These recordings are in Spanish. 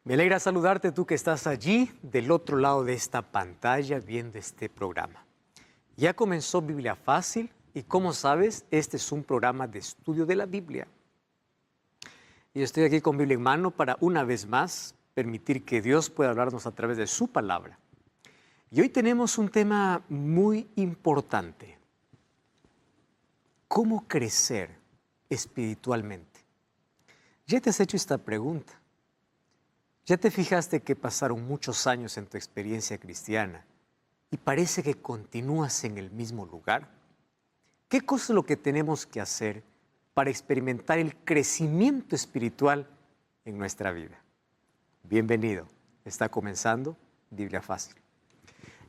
Me alegra saludarte tú que estás allí del otro lado de esta pantalla viendo este programa. Ya comenzó Biblia Fácil y como sabes, este es un programa de estudio de la Biblia. Y estoy aquí con Biblia en mano para una vez más permitir que Dios pueda hablarnos a través de su palabra. Y hoy tenemos un tema muy importante. ¿Cómo crecer espiritualmente? ¿Ya te has hecho esta pregunta? ¿Ya te fijaste que pasaron muchos años en tu experiencia cristiana y parece que continúas en el mismo lugar? ¿Qué cosa es lo que tenemos que hacer para experimentar el crecimiento espiritual en nuestra vida? Bienvenido, está comenzando Biblia Fácil.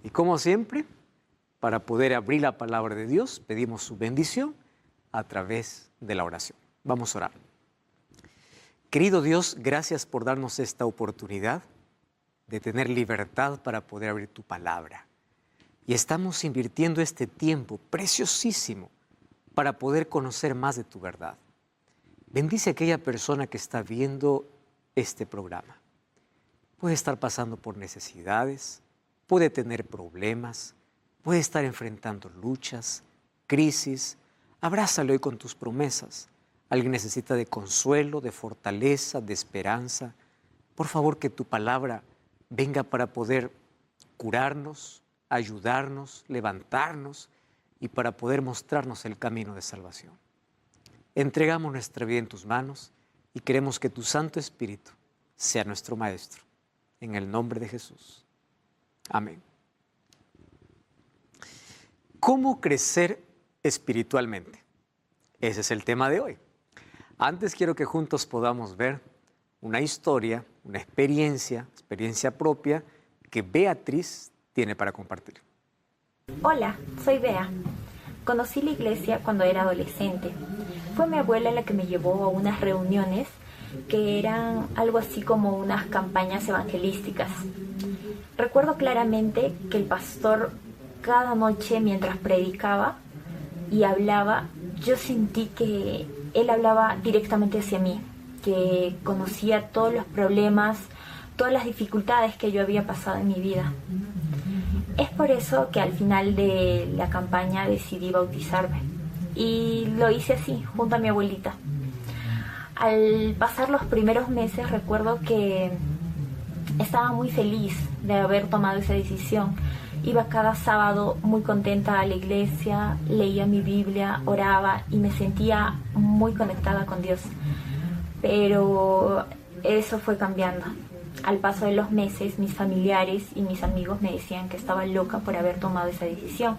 Y como siempre, para poder abrir la palabra de Dios, pedimos su bendición a través de la oración. Vamos a orar. Querido Dios, gracias por darnos esta oportunidad de tener libertad para poder abrir tu palabra. Y estamos invirtiendo este tiempo preciosísimo para poder conocer más de tu verdad. Bendice a aquella persona que está viendo este programa. Puede estar pasando por necesidades, puede tener problemas, puede estar enfrentando luchas, crisis. Abrázalo hoy con tus promesas. Alguien necesita de consuelo, de fortaleza, de esperanza. Por favor, que tu palabra venga para poder curarnos, ayudarnos, levantarnos y para poder mostrarnos el camino de salvación. Entregamos nuestra vida en tus manos y queremos que tu Santo Espíritu sea nuestro Maestro. En el nombre de Jesús. Amén. ¿Cómo crecer espiritualmente? Ese es el tema de hoy. Antes quiero que juntos podamos ver una historia, una experiencia propia que Beatriz tiene para compartir. Hola, soy Bea. Conocí la iglesia cuando era adolescente. Fue mi abuela la que me llevó a unas reuniones que eran algo así como unas campañas evangelísticas. Recuerdo claramente que el pastor cada noche mientras predicaba y hablaba, yo sentí que él hablaba directamente hacia mí, que conocía todos los problemas, todas las dificultades que yo había pasado en mi vida. Es por eso que al final de la campaña decidí bautizarme y lo hice así, junto a mi abuelita. Al pasar los primeros meses recuerdo que estaba muy feliz de haber tomado esa decisión. Iba cada sábado muy contenta a la iglesia, leía mi Biblia, oraba y me sentía muy conectada con Dios. Pero eso fue cambiando. Al paso de los meses, mis familiares y mis amigos me decían que estaba loca por haber tomado esa decisión.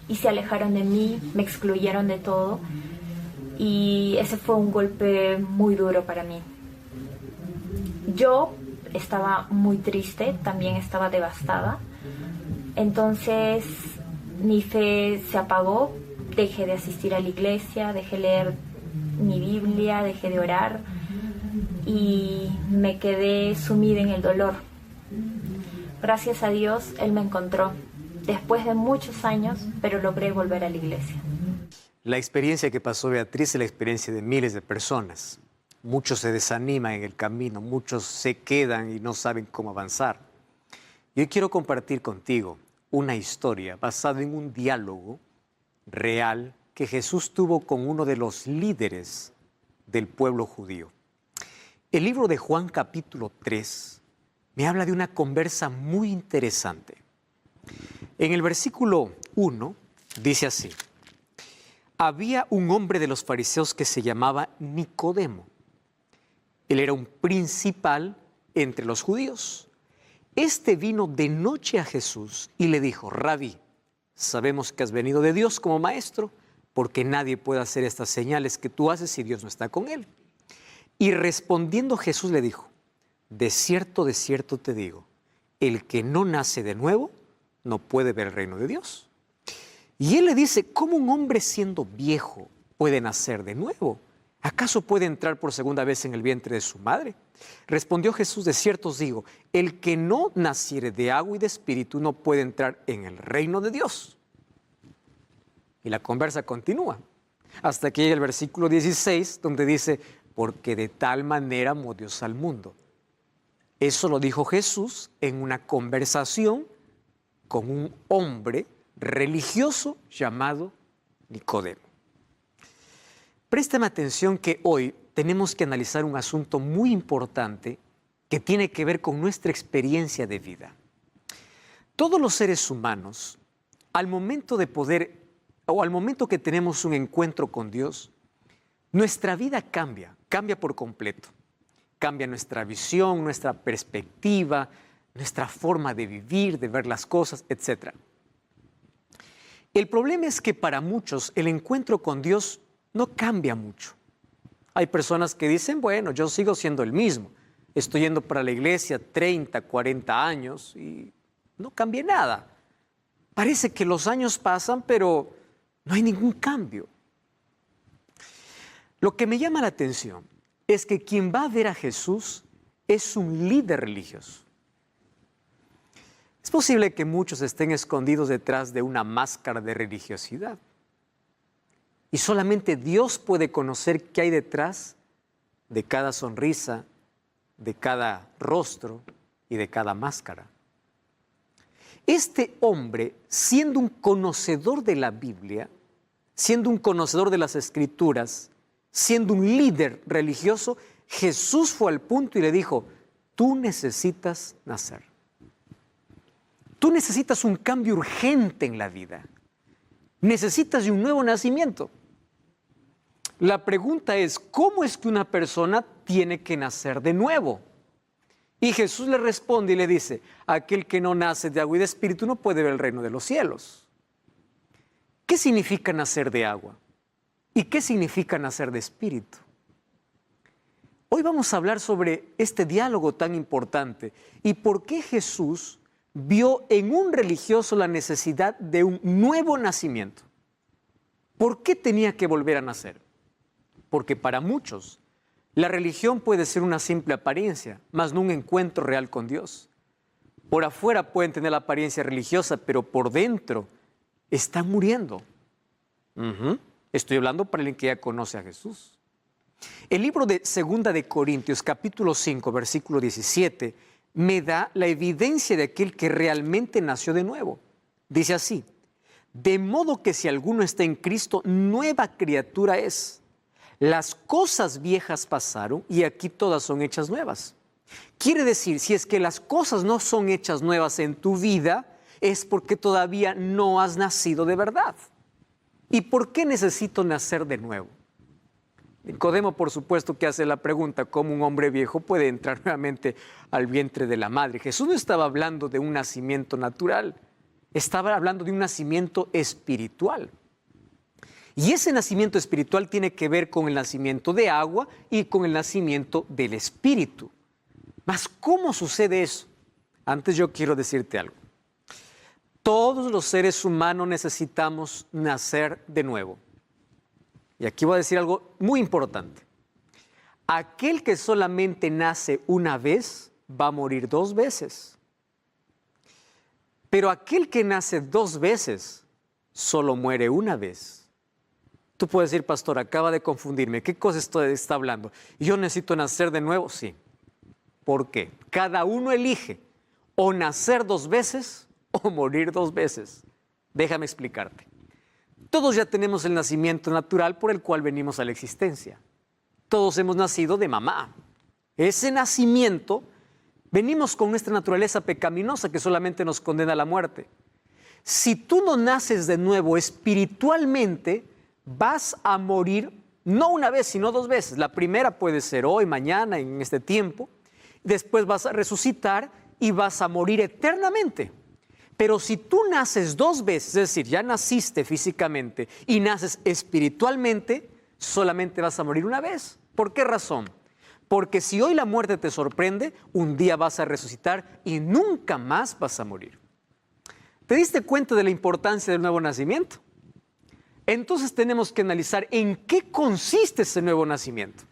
Y se alejaron de mí, me excluyeron de todo. Y ese fue un golpe muy duro para mí. Yo estaba muy triste, también estaba devastada. Entonces mi fe se apagó, dejé de asistir a la iglesia, dejé de leer mi Biblia, dejé de orar y me quedé sumida en el dolor. Gracias a Dios, Él me encontró después de muchos años, pero logré volver a la iglesia. La experiencia que pasó Beatriz es la experiencia de miles de personas. Muchos se desaniman en el camino, muchos se quedan y no saben cómo avanzar. Y hoy quiero compartir contigo una historia basada en un diálogo real que Jesús tuvo con uno de los líderes del pueblo judío. El libro de Juan capítulo 3 me habla de una conversa muy interesante. En el versículo 1 dice así: había un hombre de los fariseos que se llamaba Nicodemo. Él era un principal entre los judíos. Este vino de noche a Jesús y le dijo: Rabí, sabemos que has venido de Dios como maestro, porque nadie puede hacer estas señales que tú haces si Dios no está con él. Y respondiendo Jesús le dijo: de cierto te digo, el que no nace de nuevo no puede ver el reino de Dios. Y él le dice: ¿cómo un hombre siendo viejo puede nacer de nuevo? ¿Acaso puede entrar por segunda vez en el vientre de su madre? Respondió Jesús: de cierto os digo, el que no naciere de agua y de espíritu no puede entrar en el reino de Dios. Y la conversa continúa, hasta que llega el versículo 16, donde dice: porque de tal manera amó Dios al mundo. Eso lo dijo Jesús en una conversación con un hombre religioso llamado Nicodemo. Préstame atención que hoy tenemos que analizar un asunto muy importante que tiene que ver con nuestra experiencia de vida. Todos los seres humanos, al momento de poder, o al momento que tenemos un encuentro con Dios, nuestra vida cambia por completo. Cambia nuestra visión, nuestra perspectiva, nuestra forma de vivir, de ver las cosas, etc. El problema es que para muchos el encuentro con Dios no cambia mucho. Hay personas que dicen, bueno, yo sigo siendo el mismo. Estoy yendo para la iglesia 30, 40 años y no cambié nada. Parece que los años pasan, pero no hay ningún cambio. Lo que me llama la atención es que quien va a ver a Jesús es un líder religioso. Es posible que muchos estén escondidos detrás de una máscara de religiosidad. Y solamente Dios puede conocer qué hay detrás de cada sonrisa, de cada rostro y de cada máscara. Este hombre, siendo un conocedor de la Biblia, siendo un conocedor de las Escrituras, siendo un líder religioso, Jesús fue al punto y le dijo, tú necesitas nacer. Tú necesitas un cambio urgente en la vida. Necesitas de un nuevo nacimiento. La pregunta es, ¿cómo es que una persona tiene que nacer de nuevo? Y Jesús le responde y le dice, aquel que no nace de agua y de espíritu no puede ver el reino de los cielos. ¿Qué significa nacer de agua? ¿Y qué significa nacer de espíritu? Hoy vamos a hablar sobre este diálogo tan importante y por qué Jesús vio en un religioso la necesidad de un nuevo nacimiento. ¿Por qué tenía que volver a nacer? Porque para muchos la religión puede ser una simple apariencia, mas no un encuentro real con Dios. Por afuera pueden tener la apariencia religiosa, pero por dentro están muriendo. Estoy hablando para alguien que ya conoce a Jesús. El libro de 2 de Corintios, capítulo 5, versículo 17, me da la evidencia de aquel que realmente nació de nuevo. Dice así, de modo que si alguno está en Cristo, nueva criatura es. Las cosas viejas pasaron y aquí todas son hechas nuevas. Quiere decir, si es que las cosas no son hechas nuevas en tu vida, es porque todavía no has nacido de verdad. ¿Y por qué necesito nacer de nuevo? Nicodemo, por supuesto, que hace la pregunta, ¿cómo un hombre viejo puede entrar nuevamente al vientre de la madre? Jesús no estaba hablando de un nacimiento natural, estaba hablando de un nacimiento espiritual. Y ese nacimiento espiritual tiene que ver con el nacimiento de agua y con el nacimiento del espíritu. Mas, ¿cómo sucede eso? Antes yo quiero decirte algo. Todos los seres humanos necesitamos nacer de nuevo. Y aquí voy a decir algo muy importante. Aquel que solamente nace una vez va a morir 2 veces. Pero aquel que nace 2 veces solo muere una vez. Tú puedes decir, pastor, acaba de confundirme. ¿Qué cosa está hablando? ¿Yo necesito nacer de nuevo? Sí. ¿Por qué? Cada uno elige o nacer 2 veces o morir 2 veces. Déjame explicarte. Todos ya tenemos el nacimiento natural por el cual venimos a la existencia. Todos hemos nacido de mamá. Ese nacimiento, venimos con nuestra naturaleza pecaminosa que solamente nos condena a la muerte. Si tú no naces de nuevo espiritualmente, vas a morir no una vez, sino 2 veces. La primera puede ser hoy, mañana, en este tiempo. Después vas a resucitar y vas a morir eternamente. Pero si tú naces 2 veces, es decir, ya naciste físicamente y naces espiritualmente, solamente vas a morir una vez. ¿Por qué razón? Porque si hoy la muerte te sorprende, un día vas a resucitar y nunca más vas a morir. ¿Te diste cuenta de la importancia del nuevo nacimiento? Entonces tenemos que analizar en qué consiste ese nuevo nacimiento.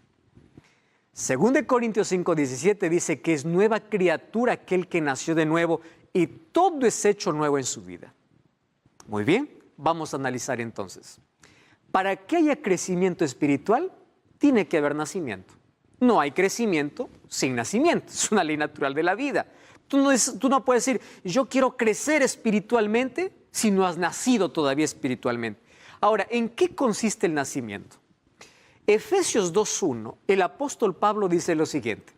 2 Corintios 5:17 dice que es nueva criatura aquel que nació de nuevo y todo es hecho nuevo en su vida. Muy bien, vamos a analizar entonces. Para que haya crecimiento espiritual, tiene que haber nacimiento. No hay crecimiento sin nacimiento. Es una ley natural de la vida. Tú no puedes decir, yo quiero crecer espiritualmente si no has nacido todavía espiritualmente. Ahora, ¿en qué consiste el nacimiento? Efesios 2:1, el apóstol Pablo dice lo siguiente: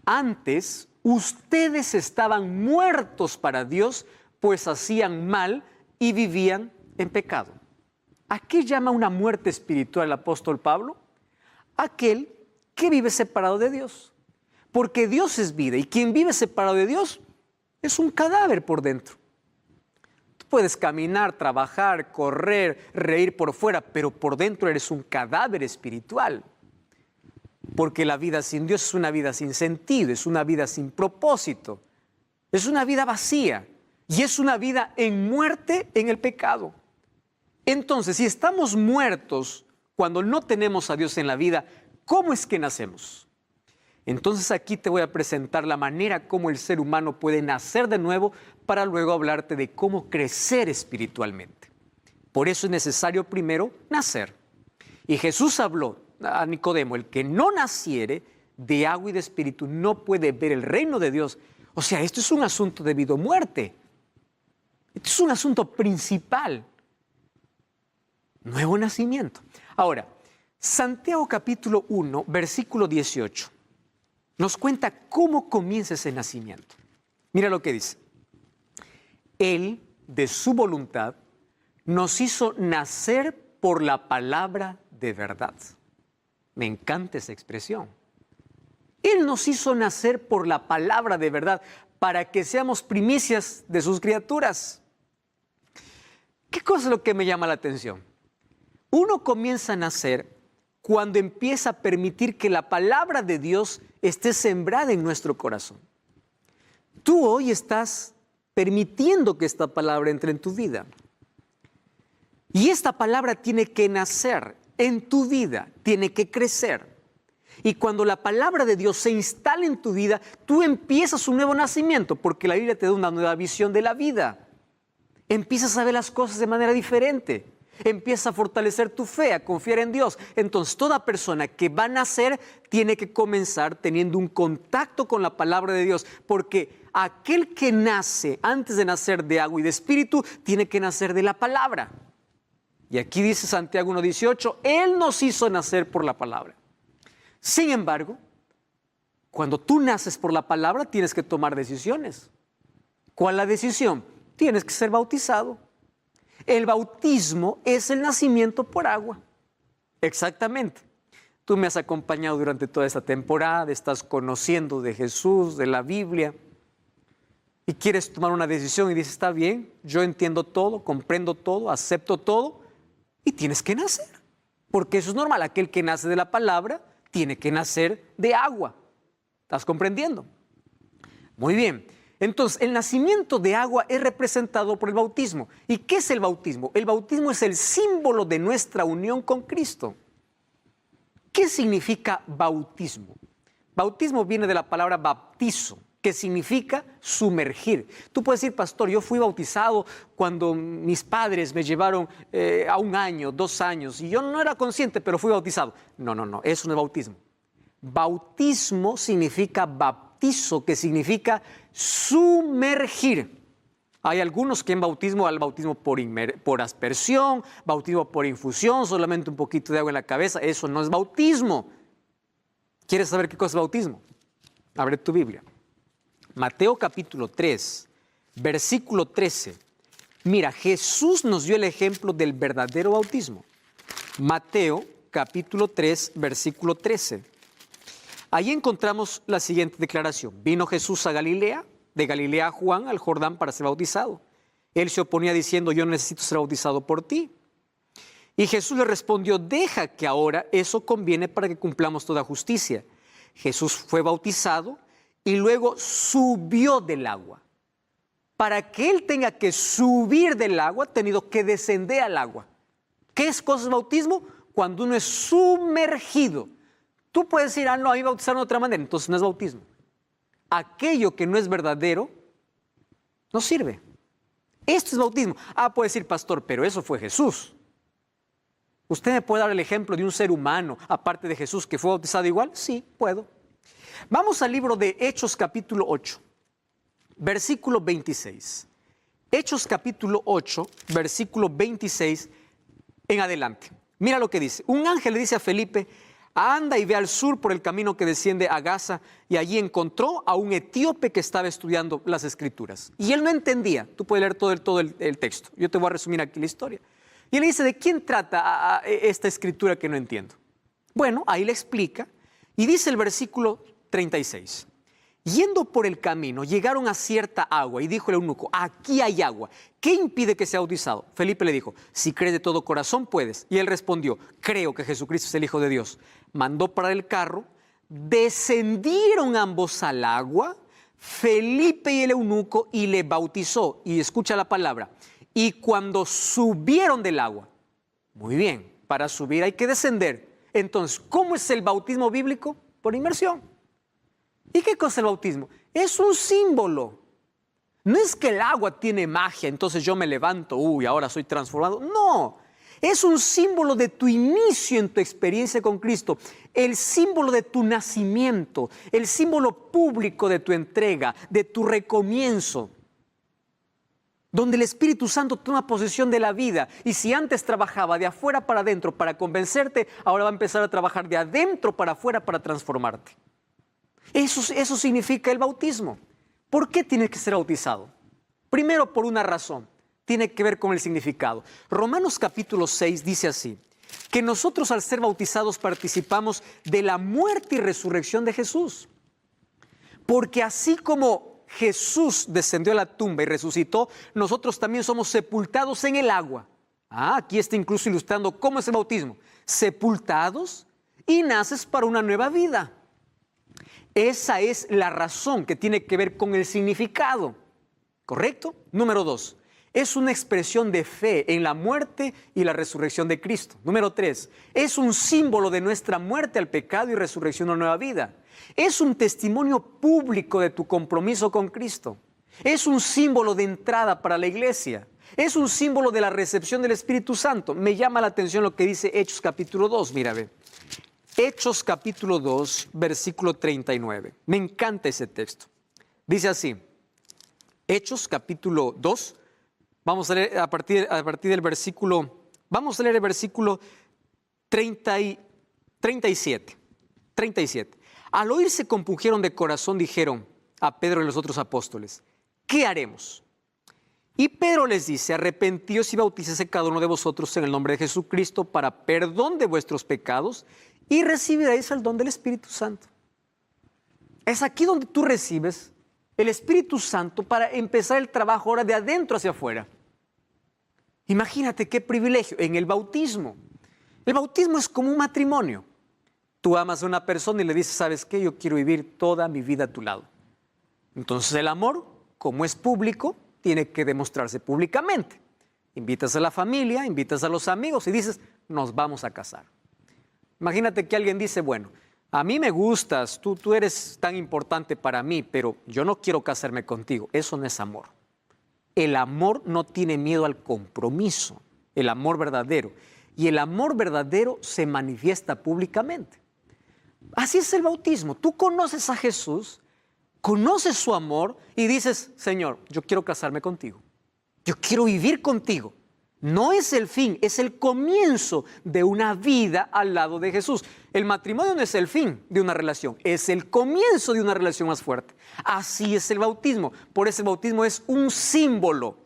antes ustedes estaban muertos para Dios, pues hacían mal y vivían en pecado. ¿A qué llama una muerte espiritual el apóstol Pablo? Aquel que vive separado de Dios. Porque Dios es vida y quien vive separado de Dios es un cadáver por dentro. Tú puedes caminar, trabajar, correr, reír por fuera, pero por dentro eres un cadáver espiritual. Porque la vida sin Dios es una vida sin sentido, es una vida sin propósito, es una vida vacía y es una vida en muerte en el pecado. Entonces, si estamos muertos cuando no tenemos a Dios en la vida, ¿cómo es que nacemos? Entonces aquí te voy a presentar la manera como el ser humano puede nacer de nuevo para luego hablarte de cómo crecer espiritualmente. Por eso es necesario primero nacer. Y Jesús habló a Nicodemo: el que no naciere de agua y de espíritu no puede ver el reino de Dios. O sea, esto es un asunto de vida o muerte. Esto es un asunto principal. Nuevo nacimiento. Ahora, Santiago capítulo 1, versículo 18, nos cuenta cómo comienza ese nacimiento. Mira lo que dice: Él, de su voluntad, nos hizo nacer por la palabra de verdad. Me encanta esa expresión. Él nos hizo nacer por la palabra de verdad para que seamos primicias de sus criaturas. ¿Qué cosa es lo que me llama la atención? Uno comienza a nacer cuando empieza a permitir que la palabra de Dios esté sembrada en nuestro corazón. Tú hoy estás permitiendo que esta palabra entre en tu vida. Y esta palabra tiene que nacer en tu vida, tiene que crecer. Y cuando la palabra de Dios se instala en tu vida, tú empiezas un nuevo nacimiento, porque la Biblia te da una nueva visión de la vida. Empiezas a ver las cosas de manera diferente. Empieza a fortalecer tu fe, a confiar en Dios. Entonces, toda persona que va a nacer tiene que comenzar teniendo un contacto con la palabra de Dios, porque aquel que nace antes de nacer de agua y de espíritu tiene que nacer de la palabra. Y aquí dice Santiago 1:18, Él nos hizo nacer por la palabra. Sin embargo, cuando tú naces por la palabra, tienes que tomar decisiones. ¿Cuál es la decisión? Tienes que ser bautizado. El bautismo es el nacimiento por agua. Exactamente. Tú me has acompañado durante toda esta temporada, estás conociendo de Jesús, de la Biblia, y quieres tomar una decisión y dices, está bien, yo entiendo todo, comprendo todo, acepto todo, y tienes que nacer. Porque eso es normal, aquel que nace de la palabra tiene que nacer de agua. ¿Estás comprendiendo? Muy bien. Entonces, el nacimiento de agua es representado por el bautismo. ¿Y qué es el bautismo? El bautismo es el símbolo de nuestra unión con Cristo. ¿Qué significa bautismo? Bautismo viene de la palabra baptizo, que significa sumergir. Tú puedes decir, pastor, yo fui bautizado cuando mis padres me llevaron a 1 año, 2 años, y yo no era consciente, pero fui bautizado. No, eso no es bautismo. Bautismo significa baptizo, que significa sumergir. Hay algunos que en bautismo, al bautismo por aspersión, bautismo por infusión, solamente un poquito de agua en la cabeza. Eso no es bautismo. ¿Quieres saber qué cosa es bautismo? Abre tu Biblia. Mateo capítulo 3, versículo 13. Mira, Jesús nos dio el ejemplo del verdadero bautismo. Mateo capítulo 3, versículo 13. Ahí encontramos la siguiente declaración. Vino Jesús a Galilea, de Galilea a Juan, al Jordán, para ser bautizado. Él se oponía diciendo, yo necesito ser bautizado por ti. Y Jesús le respondió, deja que ahora eso conviene para que cumplamos toda justicia. Jesús fue bautizado y luego subió del agua. Para que él tenga que subir del agua, ha tenido que descender al agua. ¿Qué es cosa de bautismo? Cuando uno es sumergido. Tú puedes decir, no, a mí me bautizaron de otra manera, entonces no es bautismo. Aquello que no es verdadero no sirve. Esto es bautismo. Puede decir, pastor, pero eso fue Jesús. ¿Usted me puede dar el ejemplo de un ser humano, aparte de Jesús, que fue bautizado igual? Sí, puedo. Vamos al libro de Hechos capítulo 8, versículo 26. Hechos capítulo 8, versículo 26 en adelante. Mira lo que dice. Un ángel le dice a Felipe: anda y ve al sur por el camino que desciende a Gaza, y allí encontró a un etíope que estaba estudiando las Escrituras. Y él no entendía. Tú puedes leer todo el texto. Yo te voy a resumir aquí la historia. Y él dice: ¿de quién trata esta escritura que no entiendo? Bueno, ahí le explica. Y dice el versículo 36. Yendo por el camino, llegaron a cierta agua, y dijo el eunuco: aquí hay agua. ¿Qué impide que sea bautizado? Felipe le dijo: si crees de todo corazón, puedes. Y él respondió: creo que Jesucristo es el Hijo de Dios. Mandó parar el carro, descendieron ambos al agua, Felipe y el eunuco, y le bautizó. Y escucha la palabra: y cuando subieron del agua. Muy bien, para subir hay que descender. Entonces, ¿cómo es el bautismo bíblico? Por inmersión. ¿Y qué cosa es el bautismo? Es un símbolo. No es que el agua tiene magia, entonces yo me levanto, ahora soy transformado. No, es un símbolo de tu inicio en tu experiencia con Cristo, el símbolo de tu nacimiento, el símbolo público de tu entrega, de tu recomienzo, donde el Espíritu Santo toma posesión de la vida. Y si antes trabajaba de afuera para adentro para convencerte, ahora va a empezar a trabajar de adentro para afuera para transformarte. Eso significa el bautismo. ¿Por qué tienes que ser bautizado? Primero, por una razón. Tiene que ver con el significado. Romanos capítulo 6 dice así: que nosotros al ser bautizados participamos de la muerte y resurrección de Jesús. Porque así como Jesús descendió a la tumba y resucitó, nosotros también somos sepultados en el agua. Aquí está incluso ilustrando cómo es el bautismo. Sepultados y naces para una nueva vida. Esa es la razón que tiene que ver con el significado, ¿correcto? Número 2, es una expresión de fe en la muerte y la resurrección de Cristo. Número 3, es un símbolo de nuestra muerte al pecado y resurrección a una nueva vida. Es un testimonio público de tu compromiso con Cristo. Es un símbolo de entrada para la iglesia. Es un símbolo de la recepción del Espíritu Santo. Me llama la atención lo que dice Hechos capítulo 2, mira, ve. Hechos capítulo 2, versículo 39. Me encanta ese texto. Dice así, Hechos capítulo 2, vamos a leer a partir del versículo, vamos a leer el versículo 37. Al oír se compungieron de corazón, dijeron a Pedro y los otros apóstoles: ¿qué haremos? Y Pedro les dice: arrepentíos y bautícese cada uno de vosotros en el nombre de Jesucristo para perdón de vuestros pecados, y recibiréis el don del Espíritu Santo. Es aquí donde tú recibes el Espíritu Santo para empezar el trabajo ahora de adentro hacia afuera. Imagínate qué privilegio en el bautismo. El bautismo es como un matrimonio. Tú amas a una persona y le dices: ¿sabes qué? Yo quiero vivir toda mi vida a tu lado. Entonces el amor, como es público, tiene que demostrarse públicamente. Invitas a la familia, invitas a los amigos y dices: nos vamos a casar. Imagínate que alguien dice: bueno, a mí me gustas, tú eres tan importante para mí, pero yo no quiero casarme contigo. Eso no es amor. El amor no tiene miedo al compromiso, el amor verdadero. Y el amor verdadero se manifiesta públicamente. Así es el bautismo. Tú conoces a Jesús, conoces su amor y dices: Señor, yo quiero casarme contigo. Yo quiero vivir contigo. No es el fin, es el comienzo de una vida al lado de Jesús. El matrimonio no es el fin de una relación, es el comienzo de una relación más fuerte. Así es el bautismo. Por eso el bautismo es un símbolo.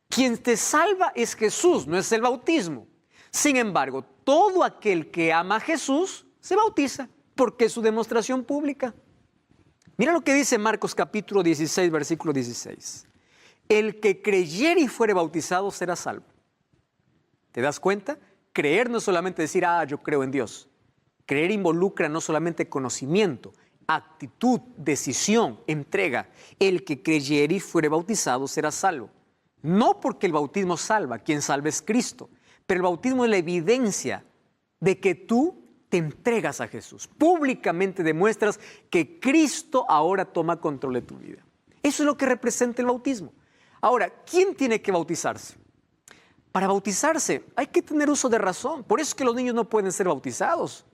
Quien te salva es Jesús, no es el bautismo. Sin embargo, todo aquel que ama a Jesús se bautiza porque es su demostración pública. Mira lo que dice Marcos capítulo 16, versículo 16. El que creyere y fuere bautizado será salvo. ¿Te das cuenta? Creer no es solamente decir: yo creo en Dios. Creer involucra no solamente conocimiento, actitud, decisión, entrega. El que creyere y fuere bautizado será salvo. No porque el bautismo salva, quien salva es Cristo, pero el bautismo es la evidencia de que tú te entregas a Jesús. Públicamente demuestras que Cristo ahora toma control de tu vida. Eso es lo que representa el bautismo. Ahora, ¿quién tiene que bautizarse? Para bautizarse hay que tener uso de razón. Por eso es que los niños no pueden ser bautizados.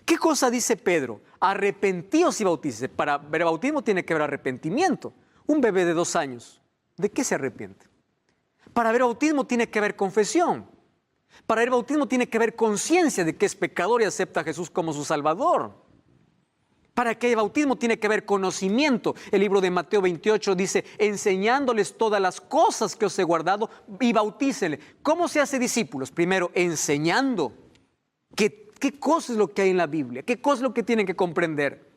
¿Qué cosa dice Pedro? Arrepentíos y bautícese. Para ver bautismo tiene que haber arrepentimiento. Un bebé de 2 años, ¿de qué se arrepiente? Para ver bautismo tiene que haber confesión. Para ver bautismo tiene que haber conciencia de que es pecador y acepta a Jesús como su Salvador. Para que haya bautismo tiene que haber conocimiento. El libro de Mateo 28 dice, enseñándoles todas las cosas que os he guardado y bautícenle. ¿Cómo se hace discípulos? Primero, enseñando. ¿Qué cosa es lo que hay en la Biblia? ¿Qué cosa es lo que tienen que comprender?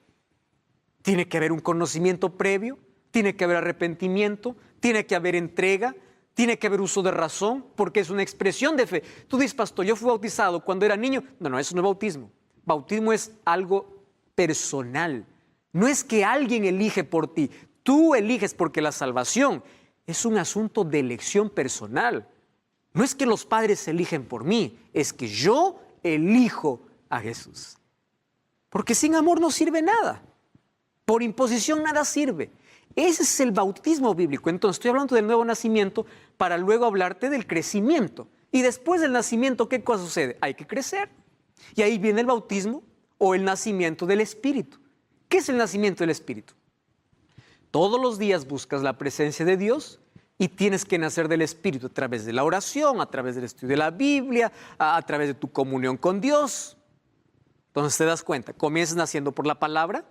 Tiene que haber un conocimiento previo, tiene que haber arrepentimiento, tiene que haber entrega, tiene que haber uso de razón, porque es una expresión de fe. Tú dices, pastor, yo fui bautizado cuando era niño. No, eso no es bautismo. Bautismo es algo personal. No es que alguien elige por ti. Tú eliges, porque la salvación es un asunto de elección personal. No es que los padres eligen por mí, es que yo elijo a Jesús. Porque sin amor no sirve nada. Por imposición nada sirve. Ese es el bautismo bíblico. Entonces estoy hablando del nuevo nacimiento para luego hablarte del crecimiento. Y después del nacimiento, ¿qué cosa sucede? Hay que crecer. Y ahí viene el bautismo o el nacimiento del Espíritu. ¿Qué es el nacimiento del Espíritu? Todos los días buscas la presencia de Dios y tienes que nacer del Espíritu a través de la oración, a través del estudio de la Biblia, a través de tu comunión con Dios. Entonces te das cuenta, comienzas naciendo por la palabra,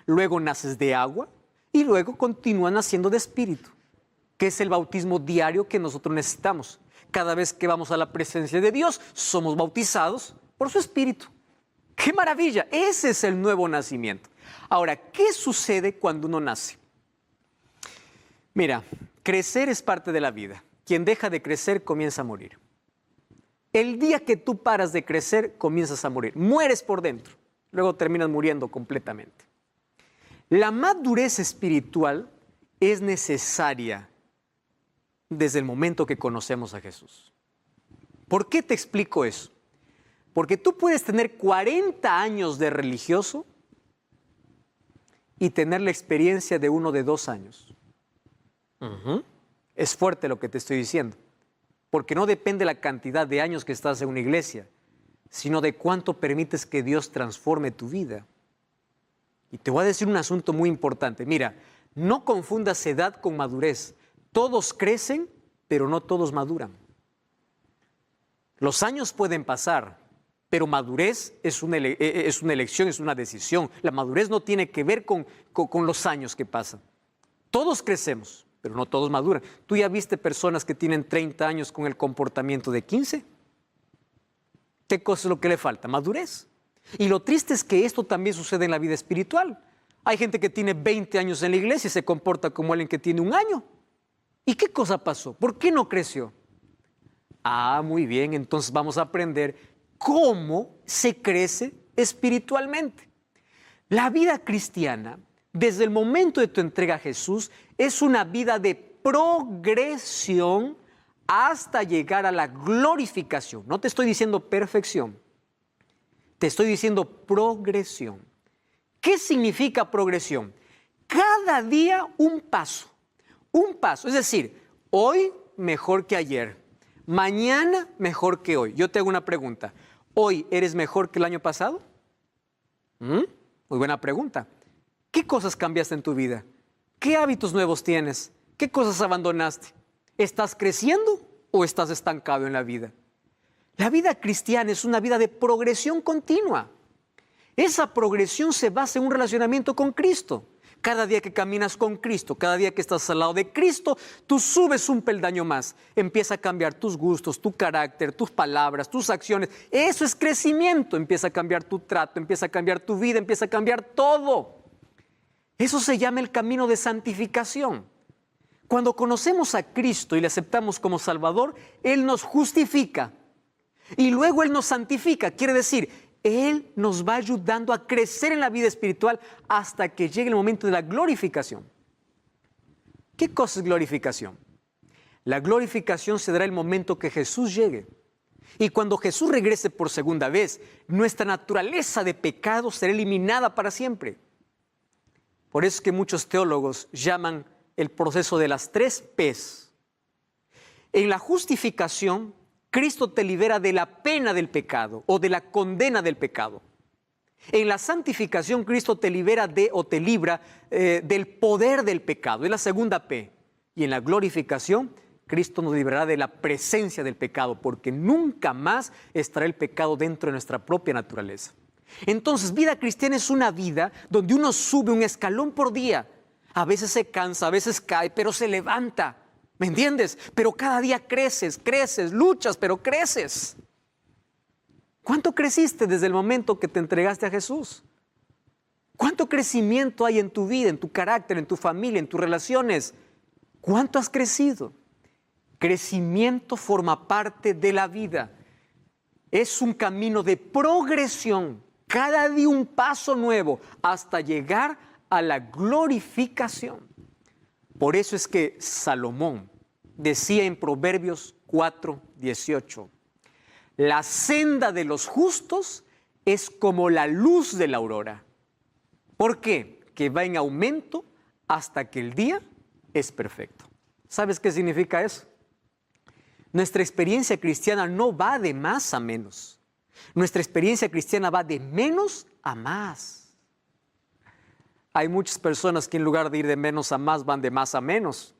luego naces de agua y luego continúas naciendo de Espíritu, que es el bautismo diario que nosotros necesitamos. Cada vez que vamos a la presencia de Dios, somos bautizados por su Espíritu. ¡Qué maravilla! Ese es el nuevo nacimiento. Ahora, ¿qué sucede cuando uno nace? Mira, crecer es parte de la vida. Quien deja de crecer comienza a morir. El día que tú paras de crecer, comienzas a morir. Mueres por dentro. Luego terminas muriendo completamente. La madurez espiritual es necesaria desde el momento que conocemos a Jesús. ¿Por qué te explico eso? Porque tú puedes tener 40 años de religioso y tener la experiencia de uno de 2 años. Es fuerte lo que te estoy diciendo, porque no depende la cantidad de años que estás en una iglesia, sino de cuánto permites que Dios transforme tu vida. Y te voy a decir un asunto muy importante. Mira, no confundas edad con madurez. Todos crecen, pero no todos maduran. Los años pueden pasar, pero madurez es una elección, es una decisión. La madurez no tiene que ver con los años que pasan. Todos crecemos, pero no todos maduran. ¿Tú ya viste personas que tienen 30 años con el comportamiento de 15? ¿Qué cosa es lo que le falta? Madurez. Y lo triste es que esto también sucede en la vida espiritual. Hay gente que tiene 20 años en la iglesia y se comporta como alguien que tiene 1 año. ¿Y qué cosa pasó? ¿Por qué no creció? Ah, muy bien, entonces vamos a aprender cómo se crece espiritualmente. La vida cristiana, desde el momento de tu entrega a Jesús, es una vida de progresión hasta llegar a la glorificación. No te estoy diciendo perfección, te estoy diciendo progresión. ¿Qué significa progresión? Cada día un paso, es decir, hoy mejor que ayer, mañana mejor que hoy. Yo te hago una pregunta, ¿hoy eres mejor que el año pasado? Muy buena pregunta. ¿Qué cosas cambiaste en tu vida? ¿Qué hábitos nuevos tienes? ¿Qué cosas abandonaste? ¿Estás creciendo o estás estancado en la vida? La vida cristiana es una vida de progresión continua. Esa progresión se basa en un relacionamiento con Cristo. Cada día que caminas con Cristo, cada día que estás al lado de Cristo, tú subes un peldaño más. Empieza a cambiar tus gustos, tu carácter, tus palabras, tus acciones. Eso es crecimiento. Empieza a cambiar tu trato, empieza a cambiar tu vida, empieza a cambiar todo. Eso se llama el camino de santificación. Cuando conocemos a Cristo y le aceptamos como Salvador, Él nos justifica y luego Él nos santifica. Quiere decir, Él nos va ayudando a crecer en la vida espiritual hasta que llegue el momento de la glorificación. ¿Qué cosa es glorificación? La glorificación se dará el momento que Jesús llegue. Y cuando Jesús regrese por segunda vez, nuestra naturaleza de pecado será eliminada para siempre. Por eso es que muchos teólogos llaman el proceso de las 3 P's. En la justificación Cristo te libera de la pena del pecado o de la condena del pecado. En la santificación, Cristo te libera o te libra del poder del pecado. Es la segunda P. Y en la glorificación, Cristo nos librará de la presencia del pecado, porque nunca más estará el pecado dentro de nuestra propia naturaleza. Entonces, vida cristiana es una vida donde uno sube un escalón por día. A veces se cansa, a veces cae, pero se levanta. ¿Me entiendes? Pero cada día creces, luchas, pero creces. ¿Cuánto creciste desde el momento que te entregaste a Jesús? ¿Cuánto crecimiento hay en tu vida, en tu carácter, en tu familia, en tus relaciones? ¿Cuánto has crecido? Crecimiento forma parte de la vida. Es un camino de progresión, cada día un paso nuevo, hasta llegar a la glorificación. Por eso es que Salomón decía en Proverbios 4:18, la senda de los justos es como la luz de la aurora. ¿Por qué? Que va en aumento hasta que el día es perfecto. ¿Sabes qué significa eso? Nuestra experiencia cristiana no va de más a menos. Nuestra experiencia cristiana va de menos a más. Hay muchas personas que en lugar de ir de menos a más, van de más a menos.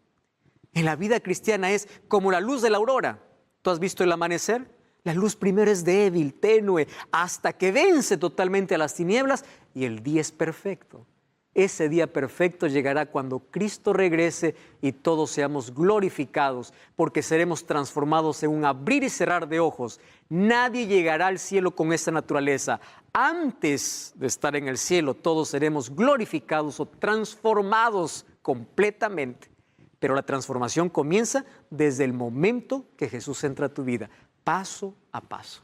En la vida cristiana es como la luz de la aurora. ¿Tú has visto el amanecer? La luz primero es débil, tenue, hasta que vence totalmente a las tinieblas y el día es perfecto. Ese día perfecto llegará cuando Cristo regrese y todos seamos glorificados, porque seremos transformados en un abrir y cerrar de ojos. Nadie llegará al cielo con esta naturaleza. Antes de estar en el cielo, todos seremos glorificados o transformados completamente. Pero la transformación comienza desde el momento que Jesús entra a tu vida, paso a paso.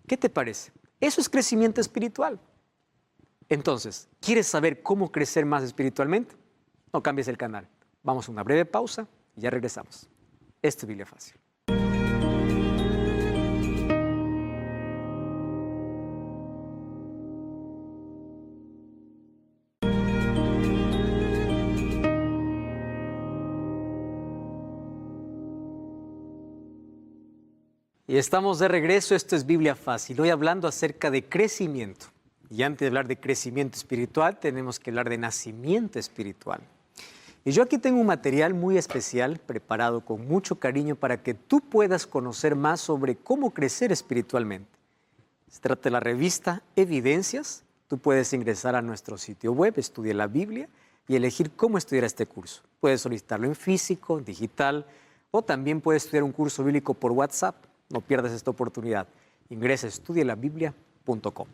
¿Qué te parece? Eso es crecimiento espiritual. Entonces, ¿quieres saber cómo crecer más espiritualmente? No cambies el canal. Vamos a una breve pausa y ya regresamos. Esto es Biblia Fácil. Y estamos de regreso, esto es Biblia Fácil, hoy hablando acerca de crecimiento. Y antes de hablar de crecimiento espiritual, tenemos que hablar de nacimiento espiritual. Y yo aquí tengo un material muy especial, preparado con mucho cariño para que tú puedas conocer más sobre cómo crecer espiritualmente. Se trata de la revista Evidencias. Tú puedes ingresar a nuestro sitio web, Estudia la Biblia, y elegir cómo estudiar este curso. Puedes solicitarlo en físico, en digital, o también puedes estudiar un curso bíblico por WhatsApp. No pierdas esta oportunidad. Ingresa a estudialabiblia.com.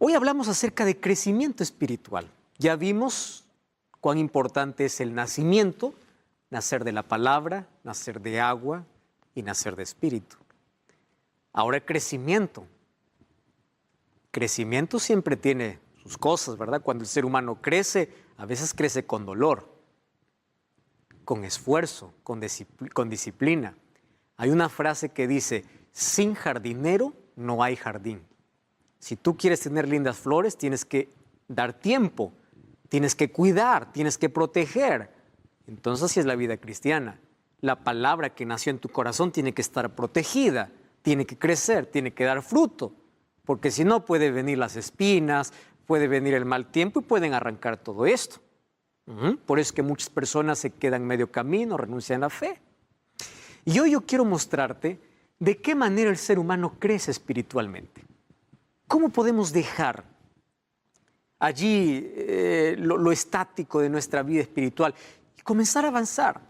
Hoy hablamos acerca de crecimiento espiritual. Ya vimos cuán importante es el nacimiento, nacer de la palabra, nacer de agua y nacer de espíritu. Ahora el crecimiento. Crecimiento siempre tiene sus cosas, ¿verdad? Cuando el ser humano crece, a veces crece con dolor, con esfuerzo, con disciplina. Hay una frase que dice, sin jardinero no hay jardín. Si tú quieres tener lindas flores, tienes que dar tiempo, tienes que cuidar, tienes que proteger. Entonces así es la vida cristiana. La palabra que nació en tu corazón tiene que estar protegida, tiene que crecer, tiene que dar fruto. Porque si no, puede venir las espinas, puede venir el mal tiempo y pueden arrancar todo esto. Por eso es que muchas personas se quedan medio camino, renuncian a la fe. Y hoy yo quiero mostrarte de qué manera el ser humano crece espiritualmente. ¿Cómo podemos dejar allí lo estático de nuestra vida espiritual y comenzar a avanzar?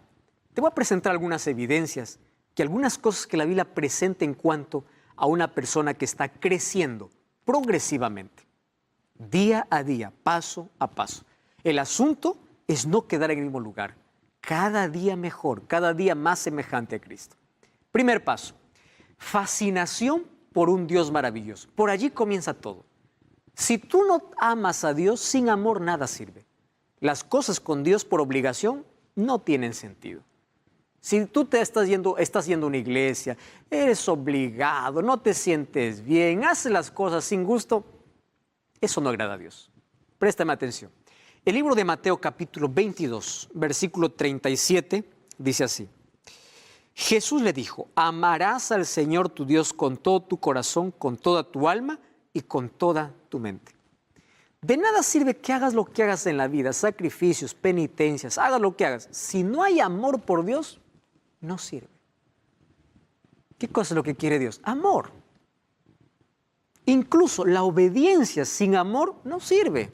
Te voy a presentar algunas evidencias, que algunas cosas que la Biblia presenta en cuanto a una persona que está creciendo progresivamente, día a día, paso a paso. El asunto es no quedar en el mismo lugar, cada día mejor, cada día más semejante a Cristo. Primer paso, fascinación por un Dios maravilloso. Por allí comienza todo. Si tú no amas a Dios, sin amor nada sirve. Las cosas con Dios por obligación no tienen sentido. Si tú estás yendo a una iglesia, eres obligado, no te sientes bien, haces las cosas sin gusto, eso no agrada a Dios. Préstame atención. El libro de Mateo capítulo 22, versículo 37, dice así. Jesús le dijo, amarás al Señor tu Dios con todo tu corazón, con toda tu alma y con toda tu mente. De nada sirve que hagas lo que hagas en la vida, sacrificios, penitencias, hagas lo que hagas. Si no hay amor por Dios, no sirve. ¿Qué cosa es lo que quiere Dios? Amor. Incluso la obediencia sin amor no sirve.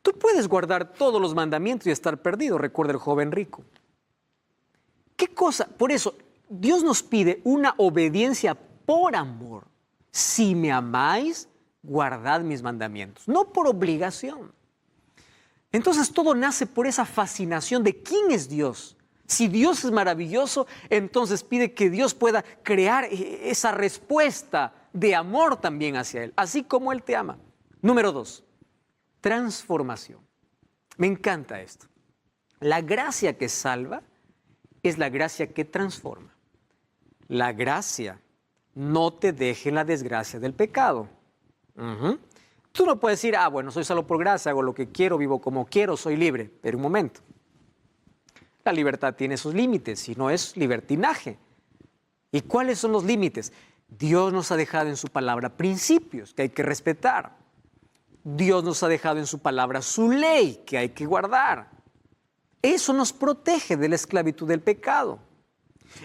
Tú puedes guardar todos los mandamientos y estar perdido, recuerda el joven rico. ¿Qué cosa? Por eso, Dios nos pide una obediencia por amor. Si me amáis, guardad mis mandamientos, no por obligación. Entonces todo nace por esa fascinación de quién es Dios. Si Dios es maravilloso, entonces pide que Dios pueda crear esa respuesta de amor también hacia Él, así como Él te ama. Número 2, transformación. Me encanta esto. La gracia que salva es la gracia que transforma. La gracia no te deje en la desgracia del pecado. Tú no puedes decir, bueno, soy salvo por gracia, hago lo que quiero, vivo como quiero, soy libre. Pero un momento. La libertad tiene sus límites, si no es libertinaje. ¿Y cuáles son los límites? Dios nos ha dejado en su palabra principios que hay que respetar. Dios nos ha dejado en su palabra su ley que hay que guardar. Eso nos protege de la esclavitud del pecado.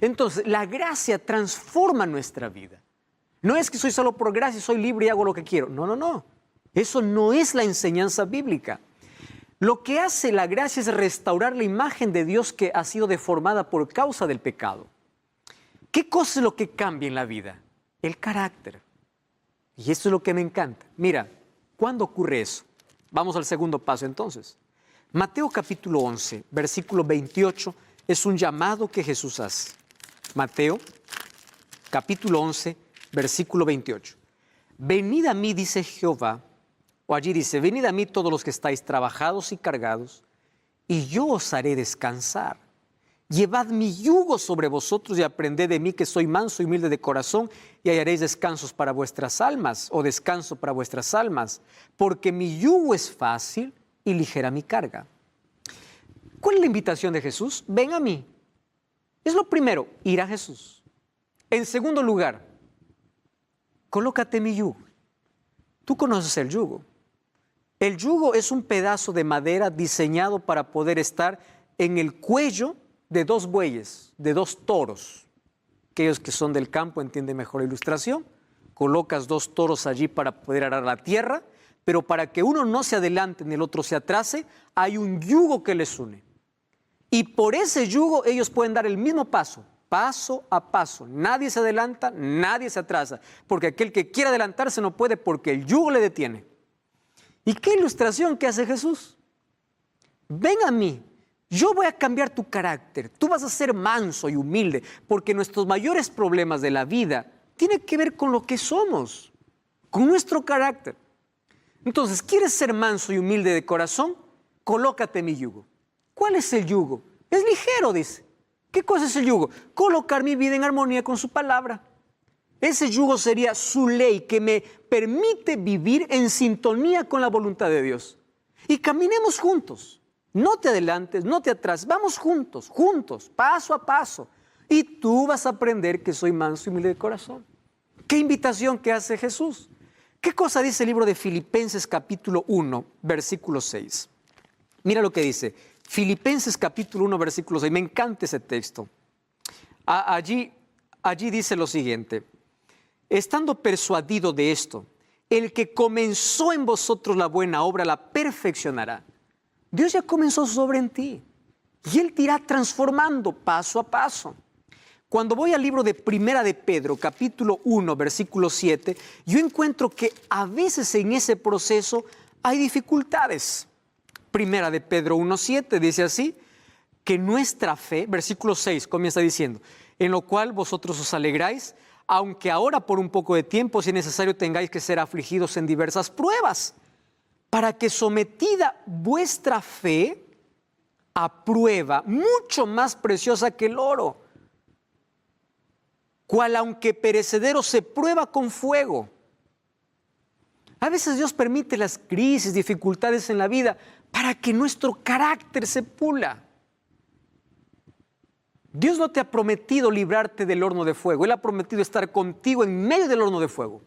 Entonces, la gracia transforma nuestra vida. No es que soy solo por gracia, soy libre y hago lo que quiero. No, no, no. Eso no es la enseñanza bíblica. Lo que hace la gracia es restaurar la imagen de Dios que ha sido deformada por causa del pecado. ¿Qué cosa es lo que cambia en la vida? El carácter. Y esto es lo que me encanta. Mira, ¿cuándo ocurre eso? Vamos al segundo paso entonces. Mateo capítulo 11, versículo 28, es un llamado que Jesús hace. Mateo capítulo 11, versículo 28. Venid a mí, dice Jehová, o allí dice, venid a mí todos los que estáis trabajados y cargados, y yo os haré descansar. Llevad mi yugo sobre vosotros y aprended de mí, que soy manso y humilde de corazón, y hallaréis descansos para vuestras almas, o descanso para vuestras almas, porque mi yugo es fácil y ligera mi carga. ¿Cuál es la invitación de Jesús? Ven a mí. Es lo primero, ir a Jesús. En segundo lugar, colócate mi yugo. Tú conoces el yugo. El yugo es un pedazo de madera diseñado para poder estar en el cuello de dos bueyes, de dos toros. Aquellos que son del campo entienden mejor la ilustración. Colocas dos toros allí para poder arar la tierra, pero para que uno no se adelante ni el otro se atrase, hay un yugo que les une. Y por ese yugo ellos pueden dar el mismo paso, paso a paso. Nadie se adelanta, nadie se atrasa, porque aquel que quiere adelantarse no puede porque el yugo le detiene. ¿Y qué ilustración que hace Jesús? Ven a mí, yo voy a cambiar tu carácter, tú vas a ser manso y humilde, porque nuestros mayores problemas de la vida tienen que ver con lo que somos, con nuestro carácter. Entonces, ¿quieres ser manso y humilde de corazón? Colócate mi yugo. ¿Cuál es el yugo? Es ligero, dice. ¿Qué cosa es el yugo? Colocar mi vida en armonía con su palabra. Ese yugo sería su ley que me permite vivir en sintonía con la voluntad de Dios. Y caminemos juntos. No te adelantes, no te atrases. Vamos juntos, paso a paso. Y tú vas a aprender que soy manso y humilde de corazón. ¿Qué invitación que hace Jesús? ¿Qué cosa dice el libro de Filipenses capítulo 1, versículo 6? Mira lo que dice. Filipenses capítulo 1, versículo 6. Me encanta ese texto. Allí dice lo siguiente. Estando persuadido de esto, el que comenzó en vosotros la buena obra la perfeccionará. Dios ya comenzó su obra en ti. Y Él te irá transformando paso a paso. Cuando voy al libro de Primera de Pedro, capítulo 1, versículo 7, yo encuentro que a veces en ese proceso hay dificultades. Primera de Pedro 1:7 dice así, que nuestra fe, versículo 6 comienza diciendo, en lo cual vosotros os alegráis, aunque ahora por un poco de tiempo, si es necesario, tengáis que ser afligidos en diversas pruebas, para que sometida vuestra fe a prueba, mucho más preciosa que el oro, cual aunque perecedero se prueba con fuego. A veces Dios permite las crisis, dificultades en la vida para que nuestro carácter se pula. Dios no te ha prometido librarte del horno de fuego. Él ha prometido estar contigo en medio del horno de fuego.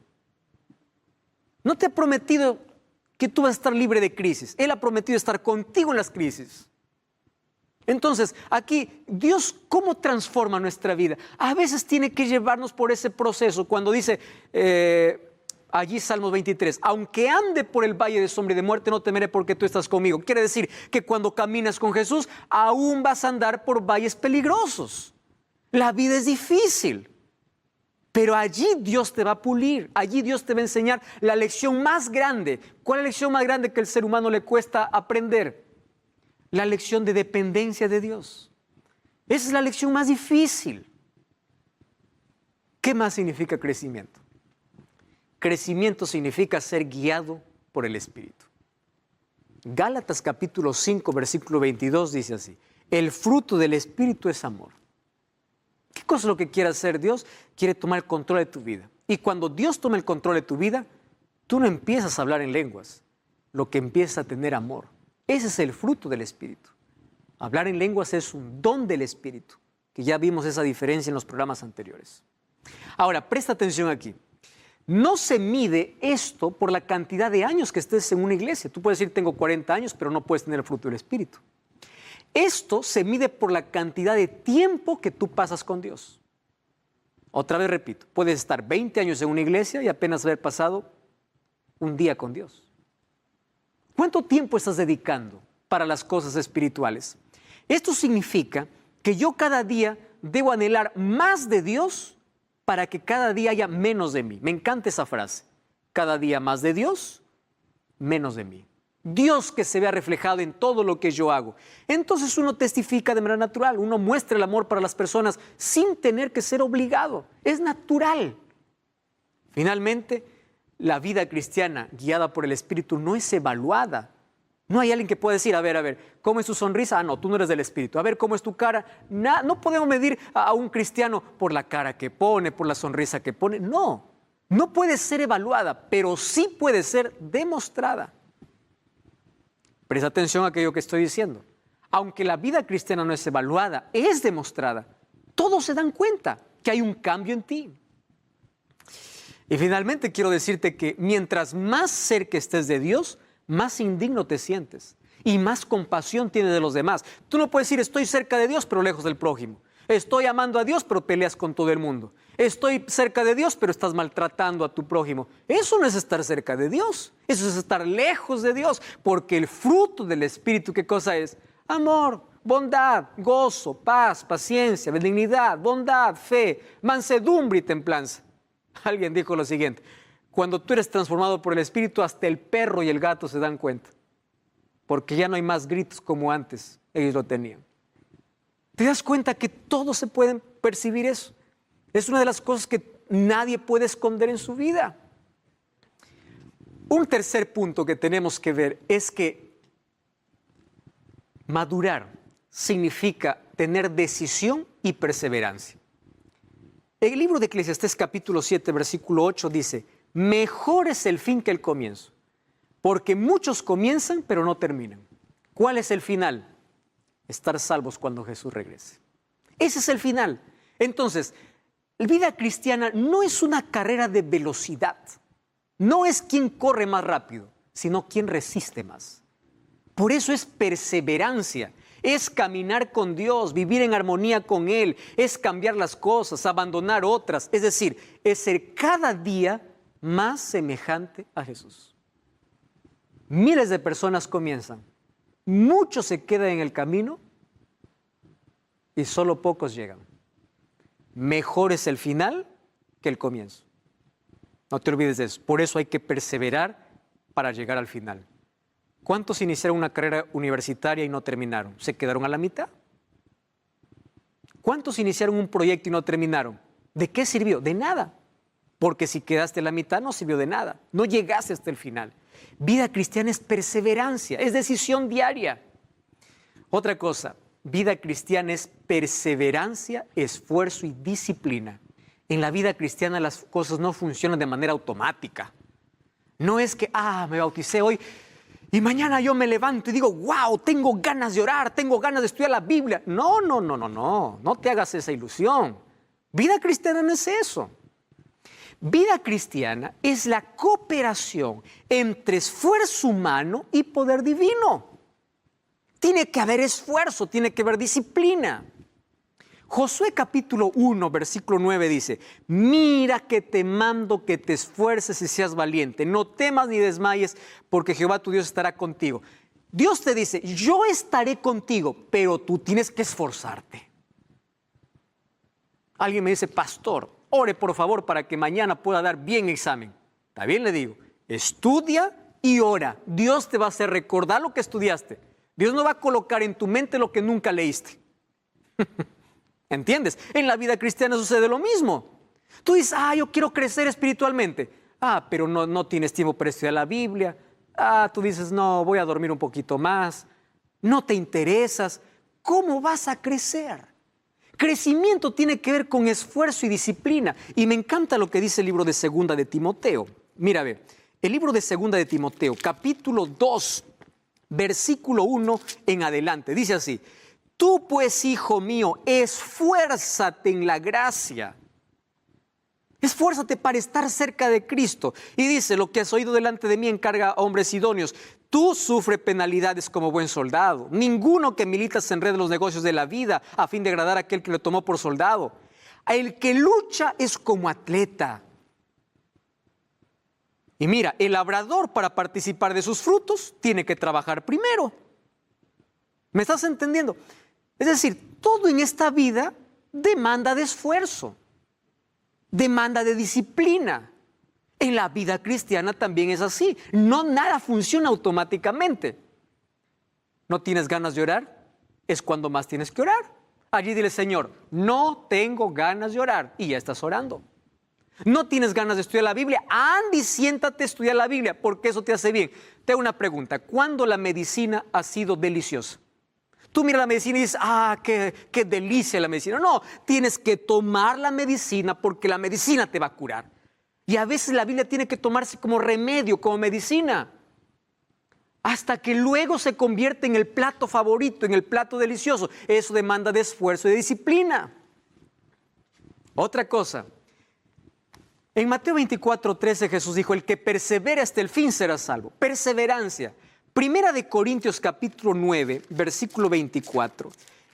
No te ha prometido que tú vas a estar libre de crisis. Él ha prometido estar contigo en las crisis. Entonces, aquí, Dios, ¿cómo transforma nuestra vida? A veces tiene que llevarnos por ese proceso. Cuando dice, allí Salmos 23, aunque ande por el valle de sombra y de muerte, no temeré porque tú estás conmigo. Quiere decir que cuando caminas con Jesús, aún vas a andar por valles peligrosos. La vida es difícil. Pero allí Dios te va a pulir, allí Dios te va a enseñar la lección más grande. ¿Cuál es la lección más grande que al ser humano le cuesta aprender? La lección de dependencia de Dios. Esa es la lección más difícil. ¿Qué más significa crecimiento? Crecimiento significa ser guiado por el Espíritu. Gálatas capítulo 5, versículo 22 dice así: el fruto del Espíritu es amor. ¿Qué cosa es lo que quiere hacer Dios? Quiere tomar el control de tu vida. Y cuando Dios toma el control de tu vida, tú no empiezas a hablar en lenguas, lo que empieza a tener amor. Ese es el fruto del Espíritu. Hablar en lenguas es un don del Espíritu, que ya vimos esa diferencia en los programas anteriores. Ahora, presta atención aquí. No se mide esto por la cantidad de años que estés en una iglesia. Tú puedes decir, tengo 40 años, pero no puedes tener el fruto del Espíritu. Esto se mide por la cantidad de tiempo que tú pasas con Dios. Otra vez repito, puedes estar 20 años en una iglesia y apenas haber pasado un día con Dios. ¿Cuánto tiempo estás dedicando para las cosas espirituales? Esto significa que yo cada día debo anhelar más de Dios para que cada día haya menos de mí. Me encanta esa frase. Cada día más de Dios, menos de mí. Dios que se vea reflejado en todo lo que yo hago. Entonces uno testifica de manera natural, uno muestra el amor para las personas sin tener que ser obligado. Es natural. Finalmente, la vida cristiana guiada por el Espíritu no es evaluada. No hay alguien que pueda decir, a ver, ¿cómo es tu sonrisa? Ah, no, tú no eres del Espíritu. A ver, ¿cómo es tu cara? No podemos medir a un cristiano por la cara que pone, por la sonrisa que pone. No puede ser evaluada, pero sí puede ser demostrada. Presta atención a aquello que estoy diciendo. Aunque la vida cristiana no es evaluada, es demostrada. Todos se dan cuenta que hay un cambio en ti. Y finalmente quiero decirte que mientras más cerca estés de Dios, más indigno te sientes y más compasión tienes de los demás. Tú no puedes decir, estoy cerca de Dios, pero lejos del prójimo. Estoy amando a Dios, pero peleas con todo el mundo. Estoy cerca de Dios, pero estás maltratando a tu prójimo. Eso no es estar cerca de Dios. Eso es estar lejos de Dios. Porque el fruto del Espíritu, ¿qué cosa es? Amor, bondad, gozo, paz, paciencia, benignidad, bondad, fe, mansedumbre y templanza. Alguien dijo lo siguiente: cuando tú eres transformado por el Espíritu, hasta el perro y el gato se dan cuenta. Porque ya no hay más gritos como antes ellos lo tenían. ¿Te das cuenta que todos se pueden percibir eso? Es una de las cosas que nadie puede esconder en su vida. Un tercer punto que tenemos que ver es que madurar significa tener decisión y perseverancia. El libro de Eclesiastés capítulo 7, versículo 8 dice: mejor es el fin que el comienzo, porque muchos comienzan pero no terminan. ¿Cuál es el final? Estar salvos cuando Jesús regrese. Ese es el final. Entonces, la vida cristiana no es una carrera de velocidad. No es quien corre más rápido, sino quien resiste más. Por eso es perseverancia. Es caminar con Dios, vivir en armonía con Él. Es cambiar las cosas, abandonar otras. Es decir, es ser cada día más semejante a Jesús. Miles de personas comienzan. Muchos se quedan en el camino y solo pocos llegan. Mejor es el final que el comienzo. No te olvides de eso. Por eso hay que perseverar para llegar al final. ¿Cuántos iniciaron una carrera universitaria y no terminaron? ¿Se quedaron a la mitad? ¿Cuántos iniciaron un proyecto y no terminaron? ¿De qué sirvió? De nada. Porque si quedaste a la mitad no sirvió de nada. No llegaste hasta el final. Vida cristiana es perseverancia, es decisión diaria. Otra cosa, vida cristiana es perseverancia, esfuerzo y disciplina. En la vida cristiana las cosas no funcionan de manera automática. No es que, me bauticé hoy Y mañana yo me levanto y digo, wow, tengo ganas de orar, tengo ganas de estudiar la Biblia. No, no te hagas esa ilusión. Vida cristiana no es eso. Vida cristiana es la cooperación entre esfuerzo humano y poder divino. Tiene que haber esfuerzo, tiene que haber disciplina. Josué capítulo 1, versículo 9 dice, mira que te mando que te esfuerces y seas valiente, no temas ni desmayes, porque Jehová tu Dios estará contigo. Dios te dice, yo estaré contigo, pero tú tienes que esforzarte. Alguien me dice, pastor, ore por favor para que mañana pueda dar bien examen. Está bien, le digo, estudia y ora. Dios te va a hacer recordar lo que estudiaste. Dios no va a colocar en tu mente lo que nunca leíste. ¿Entiendes? En la vida cristiana sucede lo mismo. Tú dices, yo quiero crecer espiritualmente. Pero no tienes tiempo para estudiar la Biblia. Tú dices, no, voy a dormir un poquito más. No te interesas. ¿Cómo vas a crecer? Crecimiento tiene que ver con esfuerzo y disciplina. Y me encanta lo que dice el libro de Segunda de Timoteo. Mira, ve, el libro de Segunda de Timoteo, capítulo 2, versículo 1 en adelante. Dice así, tú pues, hijo mío, esfuérzate en la gracia. Esfuérzate para estar cerca de Cristo. Y dice, lo que has oído delante de mí encarga a hombres idóneos. Tú sufre penalidades como buen soldado. Ninguno que milita se enrede en los negocios de la vida a fin de agradar a aquel que lo tomó por soldado. El que lucha es como atleta. Y mira, el labrador para participar de sus frutos tiene que trabajar primero. ¿Me estás entendiendo? Es decir, todo en esta vida demanda de esfuerzo, demanda de disciplina. En la vida cristiana también es así. No nada funciona automáticamente. ¿No tienes ganas de orar? Es cuando más tienes que orar. Allí dile, Señor, no tengo ganas de orar. Y ya estás orando. ¿No tienes ganas de estudiar la Biblia? Anda y siéntate a estudiar la Biblia, porque eso te hace bien. Te hago una pregunta. ¿Cuándo la medicina ha sido deliciosa? Tú miras la medicina y dices, qué delicia la medicina. No, tienes que tomar la medicina porque la medicina te va a curar. Y a veces la Biblia tiene que tomarse como remedio, como medicina, hasta que luego se convierte en el plato favorito, en el plato delicioso. Eso demanda de esfuerzo y de disciplina. Otra cosa, en Mateo 24:13 Jesús dijo, el que persevera hasta el fin será salvo. Perseverancia. Primera de Corintios capítulo 9, versículo 24.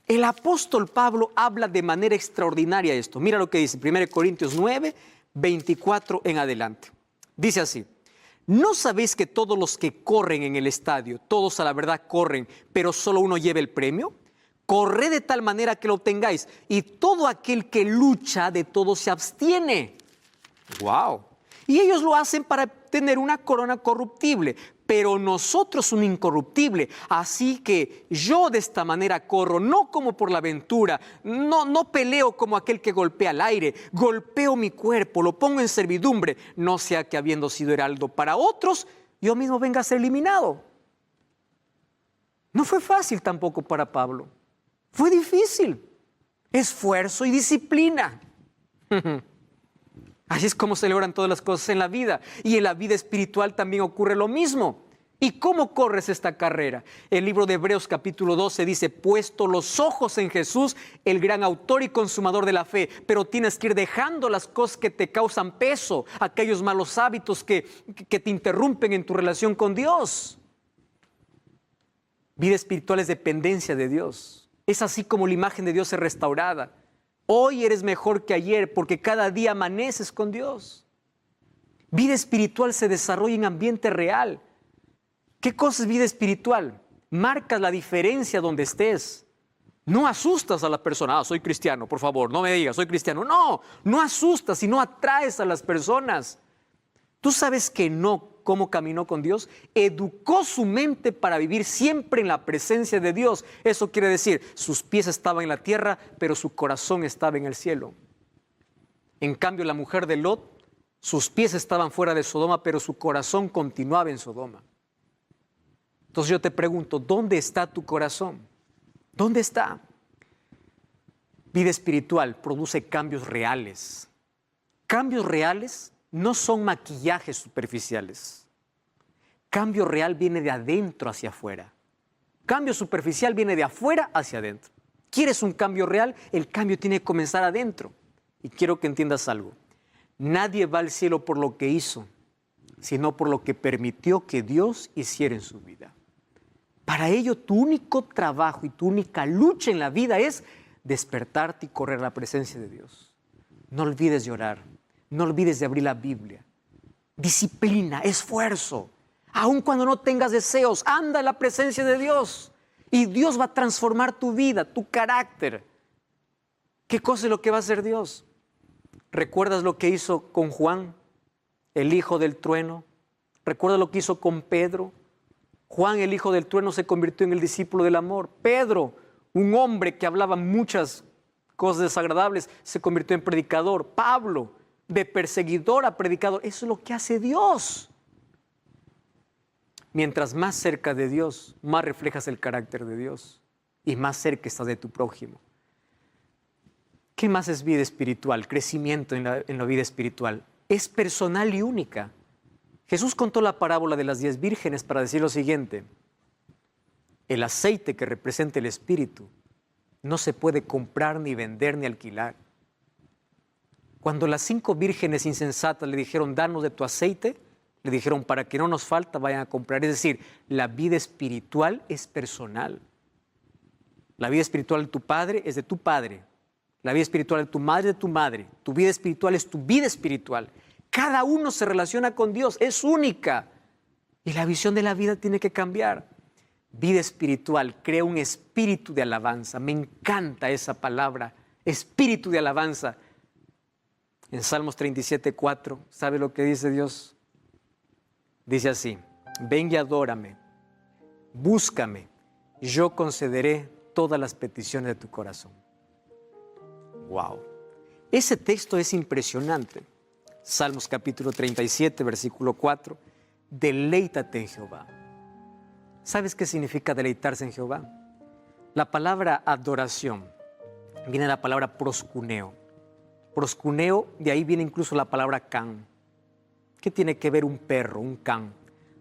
El apóstol Pablo habla de manera extraordinaria esto. Mira lo que dice, 1 Corintios 9, 24 en adelante. Dice así, ¿no sabéis que todos los que corren en el estadio, todos a la verdad corren, pero solo uno lleva el premio? Corred de tal manera que lo obtengáis, y todo aquel que lucha de todo se abstiene. ¡Wow! Y ellos lo hacen para tener una corona corruptible, pero nosotros un incorruptible. Así que yo de esta manera corro, no como por la aventura, no peleo como aquel que golpea al aire, golpeo mi cuerpo, lo pongo en servidumbre, no sea que habiendo sido heraldo para otros, yo mismo venga a ser eliminado. No fue fácil tampoco para Pablo, fue difícil, esfuerzo y disciplina. Así es como se logran todas las cosas en la vida. Y en la vida espiritual también ocurre lo mismo. ¿Y cómo corres esta carrera? El libro de Hebreos capítulo 12 dice, puesto los ojos en Jesús, el gran autor y consumador de la fe. Pero tienes que ir dejando las cosas que te causan peso, aquellos malos hábitos que te interrumpen en tu relación con Dios. Vida espiritual es dependencia de Dios. Es así como la imagen de Dios es restaurada. Hoy eres mejor que ayer porque cada día amaneces con Dios. Vida espiritual se desarrolla en ambiente real. ¿Qué cosa es vida espiritual? Marcas la diferencia donde estés. No asustas a la persona. Soy cristiano, por favor, no me digas, soy cristiano. No asustas, sino atraes a las personas. ¿Tú sabes que cómo caminó con Dios? Educó su mente para vivir siempre en la presencia de Dios. Eso quiere decir, sus pies estaban en la tierra, pero su corazón estaba en el cielo. En cambio, la mujer de Lot, sus pies estaban fuera de Sodoma, pero su corazón continuaba en Sodoma. Entonces yo te pregunto, ¿dónde está tu corazón? ¿Dónde está? Vida espiritual produce cambios reales. Cambios reales no son maquillajes superficiales. Cambio real viene de adentro hacia afuera. Cambio superficial viene de afuera hacia adentro. ¿Quieres un cambio real? El cambio tiene que comenzar adentro. Y quiero que entiendas algo. Nadie va al cielo por lo que hizo, sino por lo que permitió que Dios hiciera en su vida. Para ello, tu único trabajo y tu única lucha en la vida es despertarte y correr a la presencia de Dios. No olvides de orar, no olvides de abrir la Biblia. Disciplina, esfuerzo. Aun cuando no tengas deseos, anda en la presencia de Dios. Y Dios va a transformar tu vida, tu carácter. ¿Qué cosa es lo que va a hacer Dios? ¿Recuerdas lo que hizo con Juan, el hijo del trueno? ¿Recuerdas lo que hizo con Pedro? Juan, el hijo del trueno, se convirtió en el discípulo del amor. Pedro, un hombre que hablaba muchas cosas desagradables, se convirtió en predicador. Pablo, de perseguidor a predicador. Eso es lo que hace Dios. Mientras más cerca de Dios, más reflejas el carácter de Dios y más cerca estás de tu prójimo. ¿Qué más es vida espiritual? Crecimiento en la vida espiritual. Es personal y única. Jesús contó la parábola de las 10 vírgenes para decir lo siguiente. El aceite que representa el Espíritu no se puede comprar, ni vender, ni alquilar. Cuando las 5 vírgenes insensatas le dijeron, danos de tu aceite, le dijeron, para que no nos falta, vayan a comprar. Es decir, la vida espiritual es personal. La vida espiritual de tu padre es de tu padre. La vida espiritual de tu madre es de tu madre. Tu vida espiritual es tu vida espiritual. Cada uno se relaciona con Dios, es única. Y la visión de la vida tiene que cambiar. Vida espiritual crea un espíritu de alabanza. Me encanta esa palabra, espíritu de alabanza. En Salmos 37:4, ¿sabe lo que dice Dios? Dice así, ven y adórame, búscame, yo concederé todas las peticiones de tu corazón. Wow, ese texto es impresionante. Salmos capítulo 37, versículo 4, deleítate en Jehová. ¿Sabes qué significa deleitarse en Jehová? La palabra adoración viene de la palabra proscuneo. Proscuneo, de ahí viene incluso la palabra can. ¿Qué tiene que ver un perro, un can?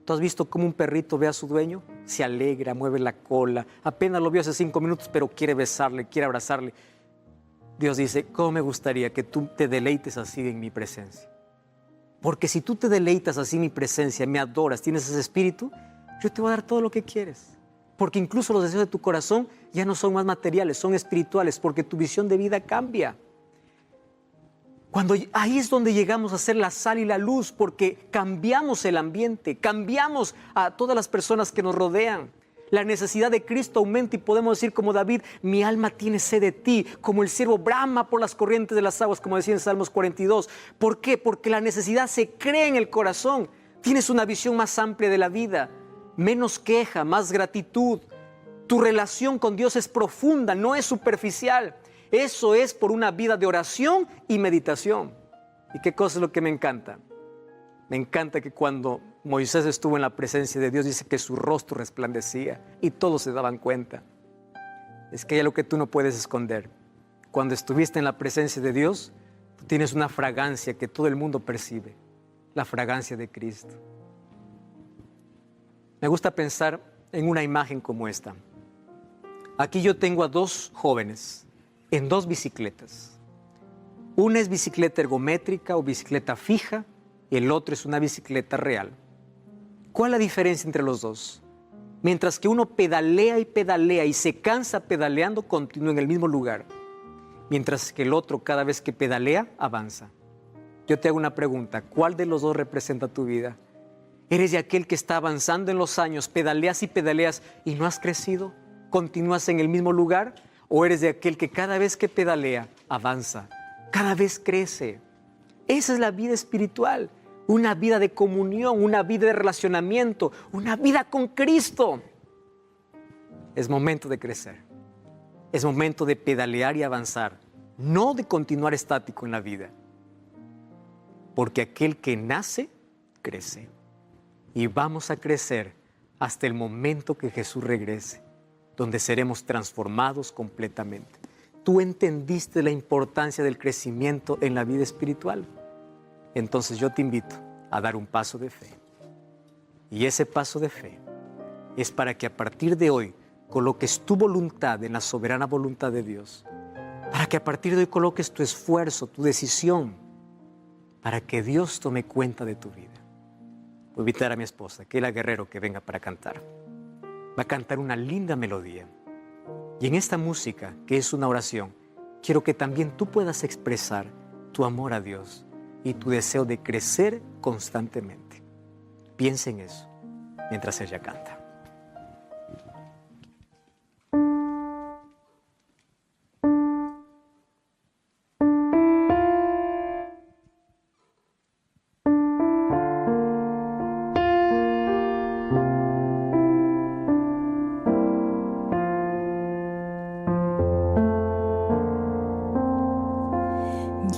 ¿Tú has visto cómo un perrito ve a su dueño? Se alegra, mueve la cola, apenas lo vio hace 5 minutos, pero quiere besarle, quiere abrazarle. Dios dice, ¿cómo me gustaría que tú te deleites así en mi presencia? Porque si tú te deleitas así en mi presencia, me adoras, tienes ese espíritu, yo te voy a dar todo lo que quieres. Porque incluso los deseos de tu corazón ya no son más materiales, son espirituales, porque tu visión de vida cambia. Ahí es donde llegamos a ser la sal y la luz, porque cambiamos el ambiente, cambiamos a todas las personas que nos rodean. La necesidad de Cristo aumenta y podemos decir como David, mi alma tiene sed de ti, como el ciervo brama por las corrientes de las aguas, como decía en Salmos 42. ¿Por qué? Porque la necesidad se crea en el corazón. Tienes una visión más amplia de la vida, menos queja, más gratitud. Tu relación con Dios es profunda, no es superficial. Eso es por una vida de oración y meditación. ¿Y qué cosa es lo que me encanta? Me encanta que cuando Moisés estuvo en la presencia de Dios, dice que su rostro resplandecía y todos se daban cuenta. Es que hay algo que tú no puedes esconder. Cuando estuviste en la presencia de Dios, tú tienes una fragancia que todo el mundo percibe, la fragancia de Cristo. Me gusta pensar en una imagen como esta. Aquí yo tengo a 2 jóvenes en 2 bicicletas. Una es bicicleta ergométrica o bicicleta fija y el otro es una bicicleta real. ¿Cuál es la diferencia entre los dos? Mientras que uno pedalea y se cansa pedaleando, continúa en el mismo lugar. Mientras que el otro, cada vez que pedalea, avanza. Yo te hago una pregunta, ¿cuál de los dos representa tu vida? ¿Eres de aquel que está avanzando en los años, pedaleas y no has crecido? ¿Continúas en el mismo lugar? ¿O eres de aquel que cada vez que pedalea, avanza? Cada vez crece. Esa es la vida espiritual. Una vida de comunión, una vida de relacionamiento, una vida con Cristo. Es momento de crecer. Es momento de pedalear y avanzar, no de continuar estático en la vida. Porque aquel que nace, crece. Y vamos a crecer hasta el momento que Jesús regrese, donde seremos transformados completamente. ¿Tú entendiste la importancia del crecimiento en la vida espiritual? Entonces yo te invito a dar un paso de fe Y ese paso de fe es para que a partir de hoy coloques tu voluntad en la soberana voluntad de Dios. Para que a partir de hoy coloques tu esfuerzo, tu decisión, para que Dios tome cuenta de tu vida. Voy a invitar a mi esposa, Keila Guerrero, que venga para cantar. Va a cantar una linda melodía. Y en esta música, que es una oración, quiero que también tú puedas expresar tu amor a Dios y tu deseo de crecer constantemente. Piensa en eso mientras ella canta.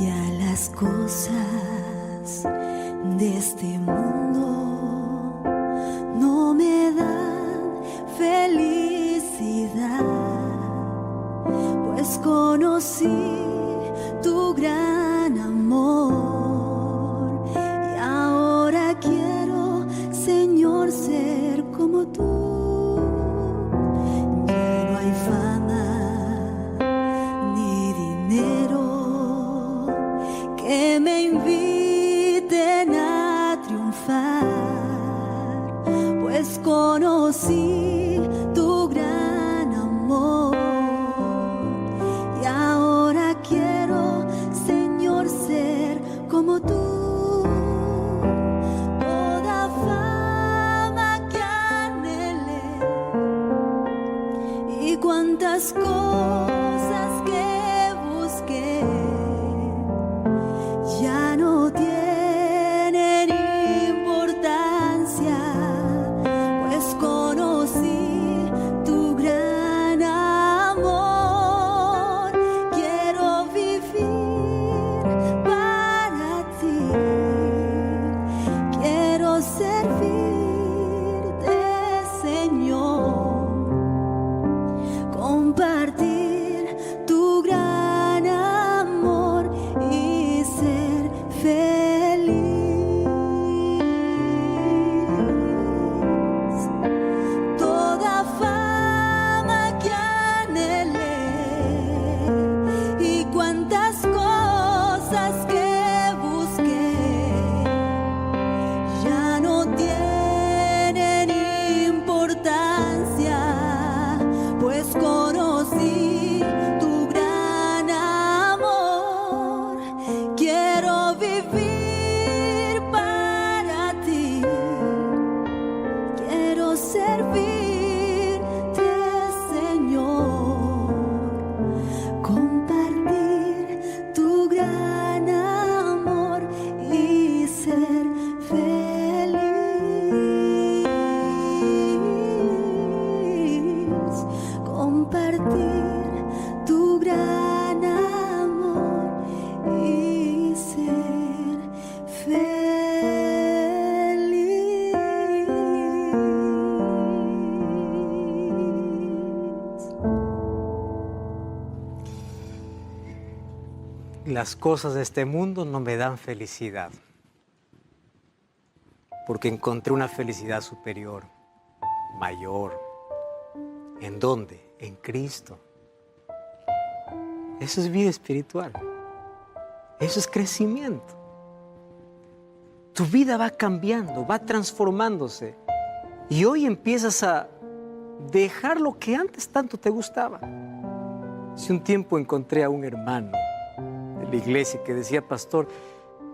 Ya las cosas de este mundo no me dan felicidad, pues conocí tu gran amor y ahora quiero, Señor, ser como tú. Ya no hay fama ni dinero que me inviten a triunfar, pues conocí tu gran amor y ahora quiero, Señor, ser como tú. Toda fama que anhelé y cuantas cosas que busqué ya no tienen importancia, pues conocí tu gran amor. Quiero vivir para ti, quiero servirte, Señor, compartir tu gran amor y ser feliz. Toda fama que anhelé y cuantas cosas que busqué ya no tienen importancia, pues conocí tu gran amor. Quiero vivir para ti, quiero servirte, Señor, compartir tu gran amor y ser feliz. Compartir tu gran amor y ser feliz. Las cosas de este mundo no me dan felicidad, porque encontré una felicidad superior, mayor. ¿En dónde? En Cristo. Eso es vida espiritual. Eso es crecimiento. Tu vida va cambiando, va transformándose. Y hoy empiezas a dejar lo que antes tanto te gustaba. Hace un tiempo encontré a un hermano de la iglesia que decía: pastor,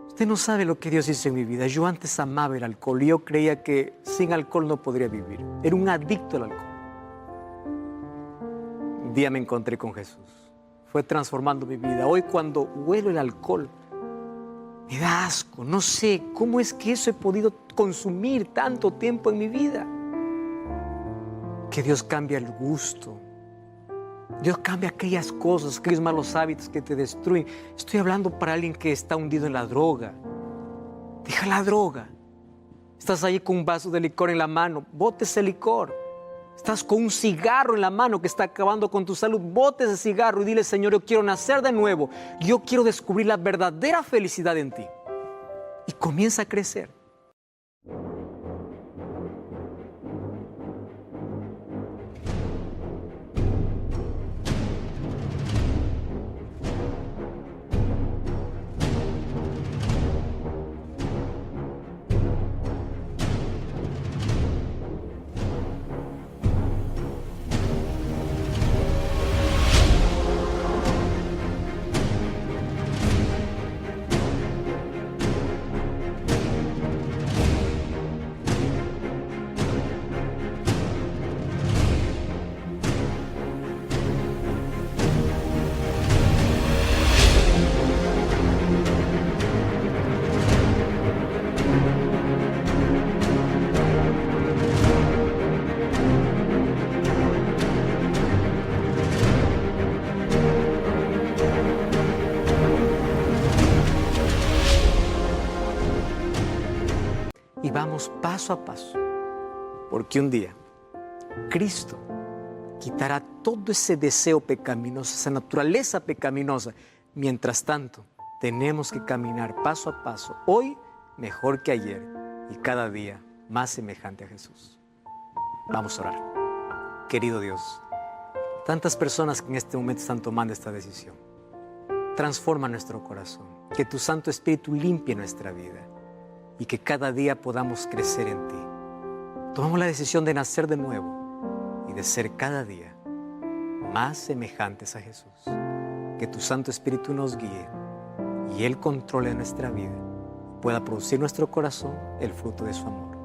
usted no sabe lo que Dios hizo en mi vida. Yo antes amaba el alcohol y yo creía que sin alcohol no podría vivir. Era un adicto al alcohol. Un día me encontré con Jesús. Fue transformando mi vida. Hoy cuando huelo el alcohol, me da asco. No sé cómo es que eso he podido consumir tanto tiempo en mi vida. Que Dios cambia el gusto. Dios cambia aquellas cosas, aquellos malos hábitos que te destruyen. Estoy hablando para alguien que está hundido en la droga. Deja la droga. Estás ahí con un vaso de licor en la mano. Bote ese licor. Estás con un cigarro en la mano que está acabando con tu salud. Bote ese cigarro y dile: Señor, yo quiero nacer de nuevo. Yo quiero descubrir la verdadera felicidad en ti. Y comienza a crecer. vivamos paso a paso, porque un día Cristo quitará todo ese deseo pecaminoso, esa naturaleza pecaminosa. Mientras tanto, tenemos que caminar paso a paso, hoy mejor que ayer y cada día más semejante a Jesús. Vamos a orar. Querido Dios, tantas personas que en este momento están tomando esta decisión. Transforma nuestro corazón, que tu Santo Espíritu limpie nuestra vida y que cada día podamos crecer en ti. Tomamos la decisión de nacer de nuevo y de ser cada día más semejantes a Jesús. Que tu Santo Espíritu nos guíe y Él controle nuestra vida, pueda producir en nuestro corazón el fruto de su amor.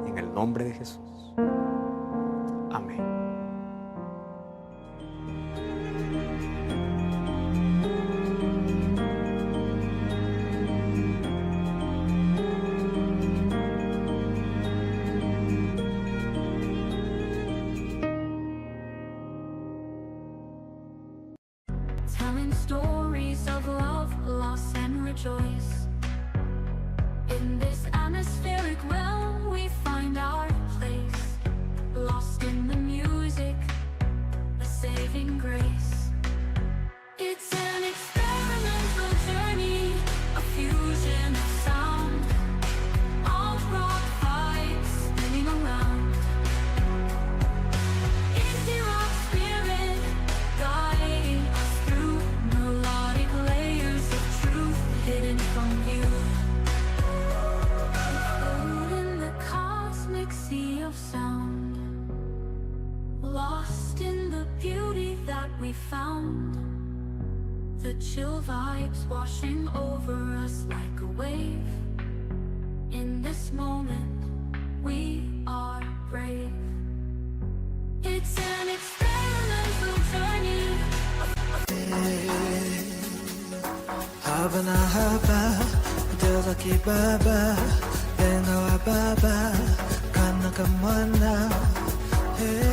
En el nombre de Jesús. Amén. Telling stories of love, loss, and rejoice. In this atmospheric realm, we find our place. Lost in the music, a saving grace. It's an experimental journey, a fusion of sound. Alt rock vibes spinning around. Indie rock spirit guiding us through melodic layers of truth hidden from view. Float in the cosmic sea of sound, lost in the beauty that we found. The chill vibes washing over us like a wave. In this moment, we are brave. It's an experimental journey. Haba na haba, Diyos akibaba, Bengawa baba, Kana kamana, hey.